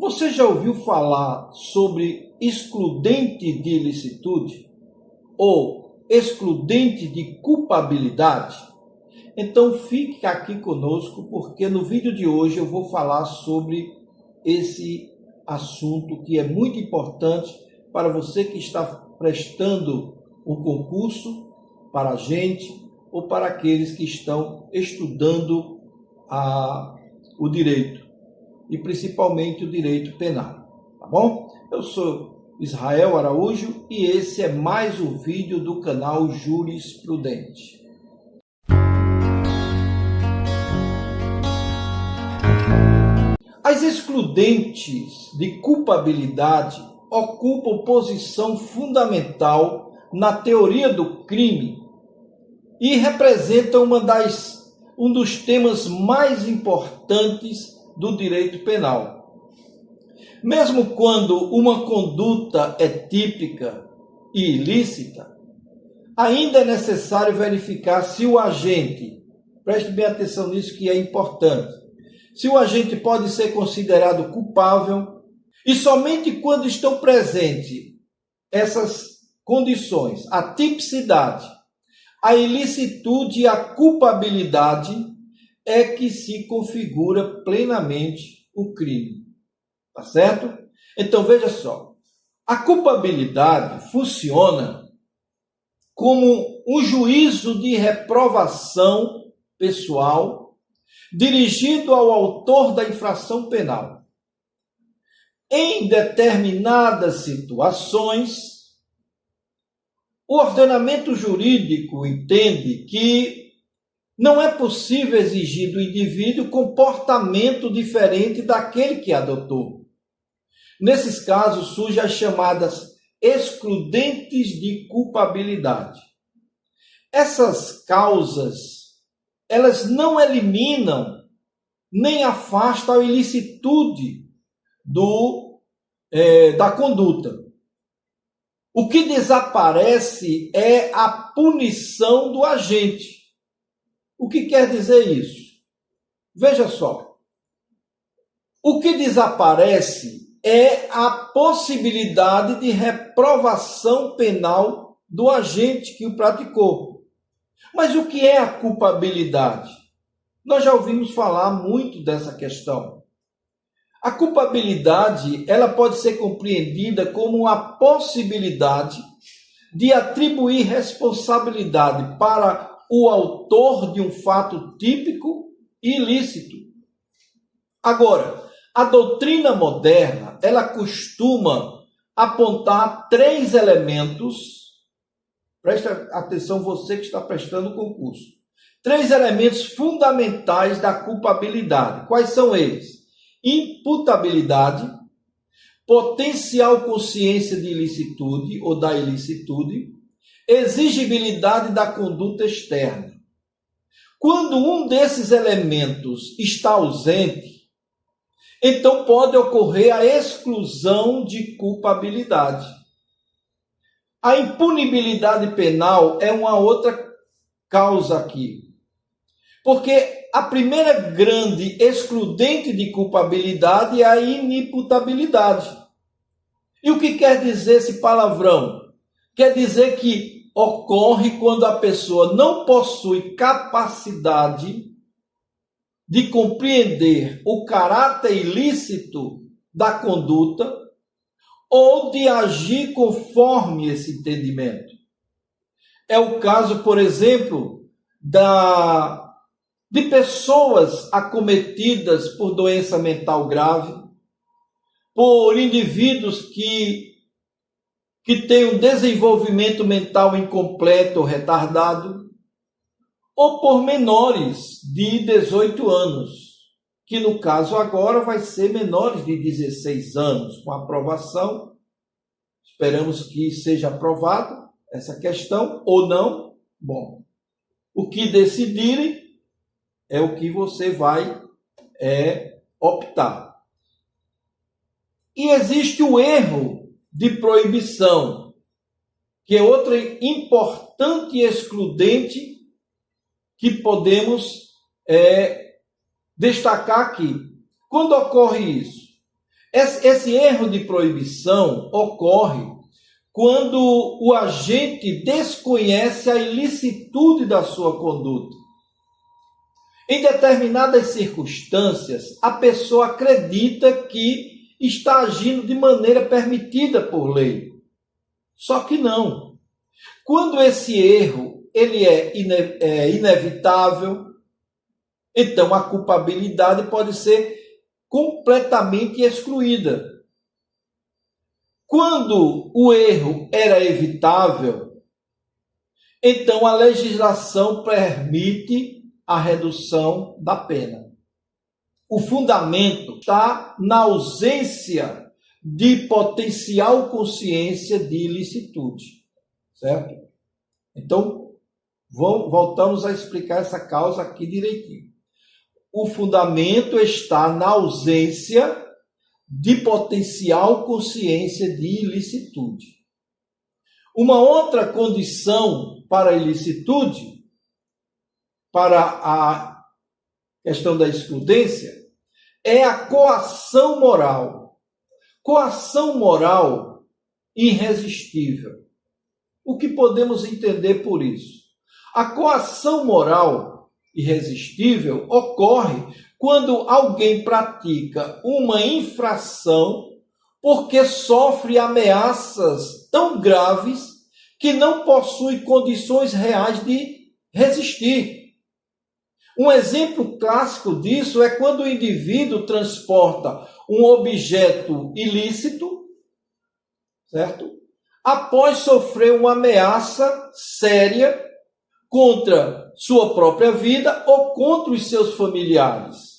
Você já ouviu falar sobre excludente de ilicitude ou excludente de culpabilidade? Então fique aqui conosco, porque no vídeo de hoje eu vou falar sobre esse assunto que é muito importante para você que está prestando um concurso para a gente ou para aqueles que estão estudando o direito e principalmente o direito penal, tá bom? Eu sou Israel Araújo e esse é mais um vídeo do canal Jurisprudente. As excludentes de culpabilidade ocupam posição fundamental na teoria do crime e representam um dos temas mais importantes do direito penal. Mesmo quando uma conduta é típica e ilícita, ainda é necessário verificar se o agente, preste bem atenção nisso que é importante, se o agente pode ser considerado culpável, e somente quando estão presentes essas condições, a tipicidade, a ilicitude e a culpabilidade, é que se configura plenamente o crime. Tá certo? Então veja só, a culpabilidade funciona como um juízo de reprovação pessoal dirigido ao autor da infração penal. Em determinadas situações, o ordenamento jurídico entende que não é possível exigir do indivíduo comportamento diferente daquele que adotou. Nesses casos, surgem as chamadas excludentes de culpabilidade. Essas causas, elas não eliminam nem afastam a ilicitude da conduta. O que desaparece é a punição do agente. O que quer dizer isso? Veja só. O que desaparece é a possibilidade de reprovação penal do agente que o praticou. Mas o que é a culpabilidade? Nós já ouvimos falar muito dessa questão. A culpabilidade, ela pode ser compreendida como a possibilidade de atribuir responsabilidade para o autor de um fato típico e ilícito. Agora, a doutrina moderna, ela costuma apontar 3 elementos, presta atenção você que está prestando o concurso, 3 elementos fundamentais da culpabilidade. Quais são eles? Imputabilidade, potencial consciência de ilicitude ou da ilicitude, exigibilidade da conduta externa. Quando um desses elementos está ausente, então pode ocorrer a exclusão de culpabilidade. A impunibilidade penal é uma outra causa aqui. Porque a primeira grande excludente de culpabilidade é a inimputabilidade. E o que quer dizer esse palavrão? Quer dizer que ocorre quando a pessoa não possui capacidade de compreender o caráter ilícito da conduta ou de agir conforme esse entendimento. É o caso, por exemplo, de pessoas acometidas por doença mental grave, por indivíduos que têm um desenvolvimento mental incompleto ou retardado, ou por menores de 18 anos, que no caso agora vai ser menores de 16 anos, com aprovação. Esperamos que seja aprovado essa questão ou não. Bom, o que decidirem é o que você vai optar. E existe o erro de proibição, que é outra importante excludente que podemos destacar aqui. Quando ocorre isso? Esse erro de proibição ocorre quando o agente desconhece a ilicitude da sua conduta. Em determinadas circunstâncias, a pessoa acredita que está agindo de maneira permitida por lei. Só que não. Quando esse erro ele é inevitável, então a culpabilidade pode ser completamente excluída. Quando o erro era evitável, então a legislação permite a redução da pena. O fundamento está na ausência de potencial consciência de ilicitude, certo? Então, voltamos a explicar essa causa aqui direitinho. O fundamento está na ausência de potencial consciência de ilicitude. Uma outra condição para a ilicitude, para a questão da excludência, é a coação moral. Coação moral irresistível. O que podemos entender por isso? A coação moral irresistível ocorre quando alguém pratica uma infração porque sofre ameaças tão graves que não possui condições reais de resistir. Um exemplo clássico disso é quando o indivíduo transporta um objeto ilícito, certo? Após sofrer uma ameaça séria contra sua própria vida ou contra os seus familiares.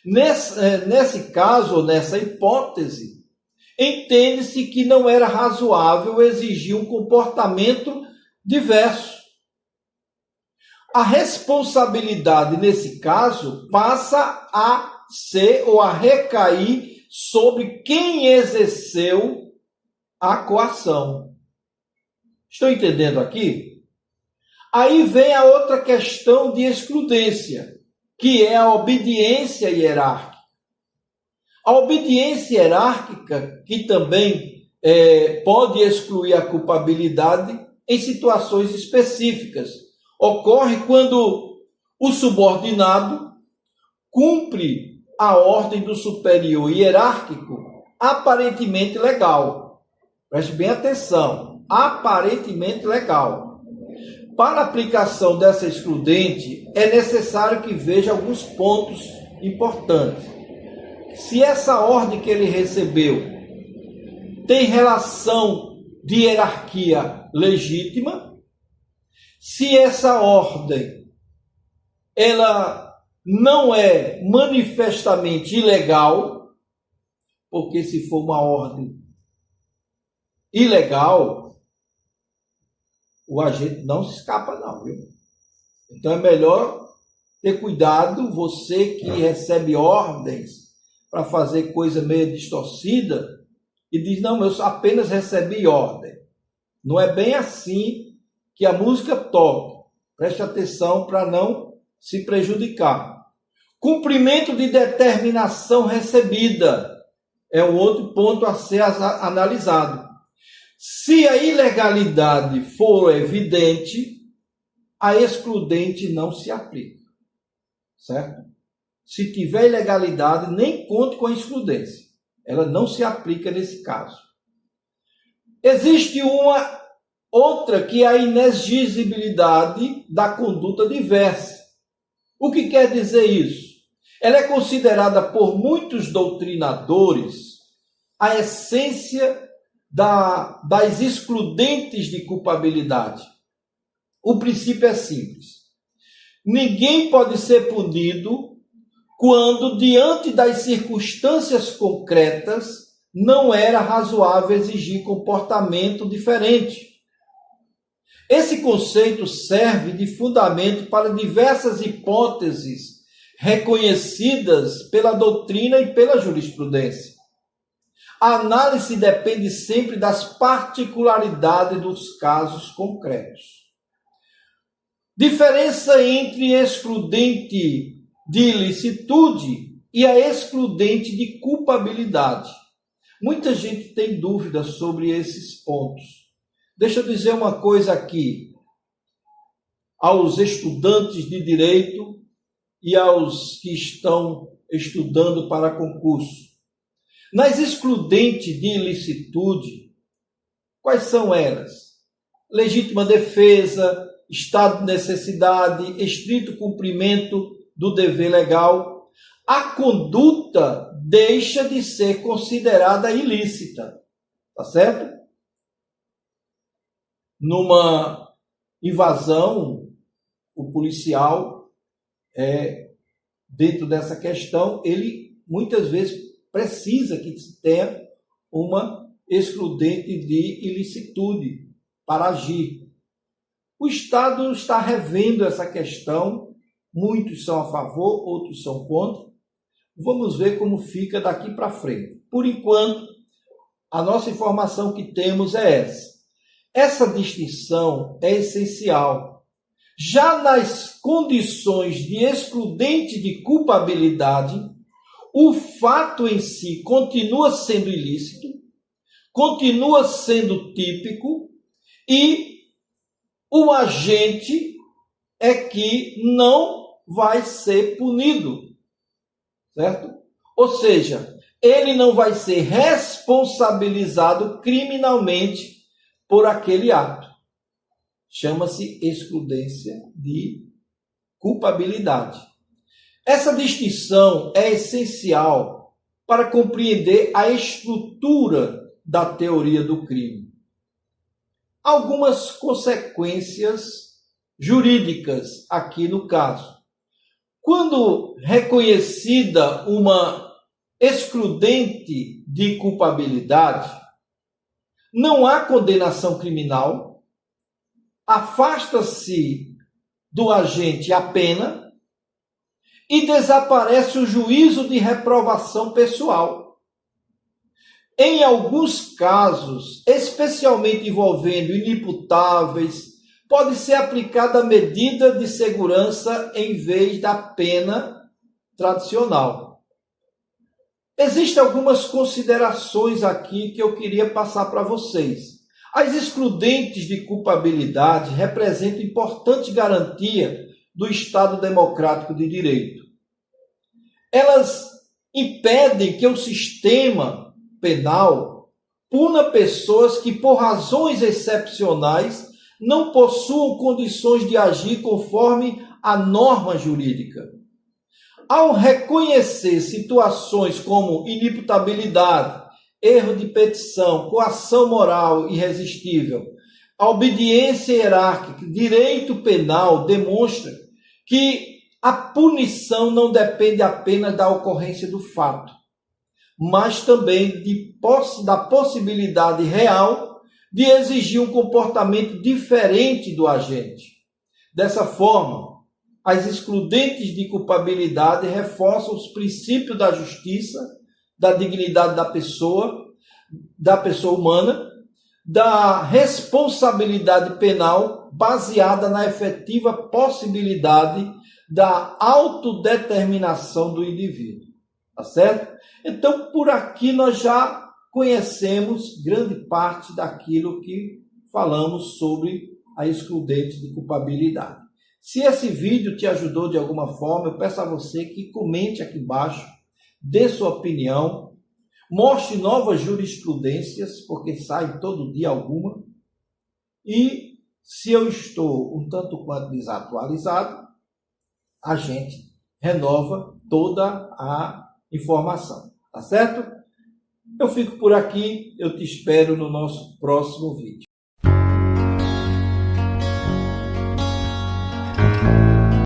Nesse caso, nessa hipótese, entende-se que não era razoável exigir um comportamento diverso. A responsabilidade, nesse caso, passa a ser ou a recair sobre quem exerceu a coação. Estou entendendo aqui? Aí vem a outra questão de excludência, que é a obediência hierárquica. A obediência hierárquica, que também pode excluir a culpabilidade em situações específicas, ocorre quando o subordinado cumpre a ordem do superior hierárquico aparentemente legal. Preste bem atenção, aparentemente legal. Para a aplicação dessa excludente, é necessário que veja alguns pontos importantes. Se essa ordem que ele recebeu tem relação de hierarquia legítima, se essa ordem ela não é manifestamente ilegal, porque se for uma ordem ilegal, o agente não se escapa não, viu? Então é melhor ter cuidado, você que recebe ordens para fazer coisa meio distorcida e diz, não, eu apenas recebi ordem. Não é bem assim que a música toca. Preste atenção para não se prejudicar. Cumprimento de determinação recebida é um outro ponto a ser analisado. Se a ilegalidade for evidente, a excludente não se aplica. Certo? Se tiver ilegalidade, nem conte com a excludência. Ela não se aplica nesse caso. Existe uma outra que é a inexigibilidade da conduta diversa. O que quer dizer isso? Ela é considerada por muitos doutrinadores a essência das excludentes de culpabilidade. O princípio é simples. Ninguém pode ser punido quando, diante das circunstâncias concretas, não era razoável exigir comportamento diferente. Esse conceito serve de fundamento para diversas hipóteses reconhecidas pela doutrina e pela jurisprudência. A análise depende sempre das particularidades dos casos concretos. Diferença entre excludente de ilicitude e a excludente de culpabilidade. Muita gente tem dúvidas sobre esses pontos. Deixa eu dizer uma coisa aqui aos estudantes de direito e aos que estão estudando para concurso. Nas excludentes de ilicitude, quais são elas? Legítima defesa, estado de necessidade, estrito cumprimento do dever legal. A conduta deixa de ser considerada ilícita, tá certo? Numa invasão, o policial, dentro dessa questão, ele muitas vezes precisa que se tenha uma excludente de ilicitude para agir. O Estado está revendo essa questão, muitos são a favor, outros são contra. Vamos ver como fica daqui para frente. Por enquanto, a nossa informação que temos é essa. Essa distinção é essencial. Já nas condições de excludente de culpabilidade, o fato em si continua sendo ilícito, continua sendo típico e o agente é que não vai ser punido, certo? Ou seja, ele não vai ser responsabilizado criminalmente por aquele ato. Chama-se excludência de culpabilidade. Essa distinção é essencial para compreender a estrutura da teoria do crime. Algumas consequências jurídicas aqui no caso. Quando reconhecida uma excludente de culpabilidade, não há condenação criminal, afasta-se do agente a pena e desaparece o juízo de reprovação pessoal. Em alguns casos, especialmente envolvendo inimputáveis, pode ser aplicada a medida de segurança em vez da pena tradicional. Existem algumas considerações aqui que eu queria passar para vocês. As excludentes de culpabilidade representam importante garantia do Estado democrático de direito. Elas impedem que o sistema penal puna pessoas que, por razões excepcionais, não possuam condições de agir conforme a norma jurídica. Ao reconhecer situações como inimputabilidade, erro de petição, coação moral irresistível, a obediência hierárquica, direito penal demonstra que a punição não depende apenas da ocorrência do fato, mas também da possibilidade real de exigir um comportamento diferente do agente. Dessa forma, as excludentes de culpabilidade reforçam os princípios da justiça, da dignidade da pessoa humana, da responsabilidade penal baseada na efetiva possibilidade da autodeterminação do indivíduo. Tá certo? Então, por aqui nós já conhecemos grande parte daquilo que falamos sobre a excludente de culpabilidade. Se esse vídeo te ajudou de alguma forma, eu peço a você que comente aqui embaixo, dê sua opinião, mostre novas jurisprudências, porque sai todo dia alguma, e se eu estou um tanto quanto desatualizado, a gente renova toda a informação, tá certo? Eu fico por aqui, eu te espero no nosso próximo vídeo.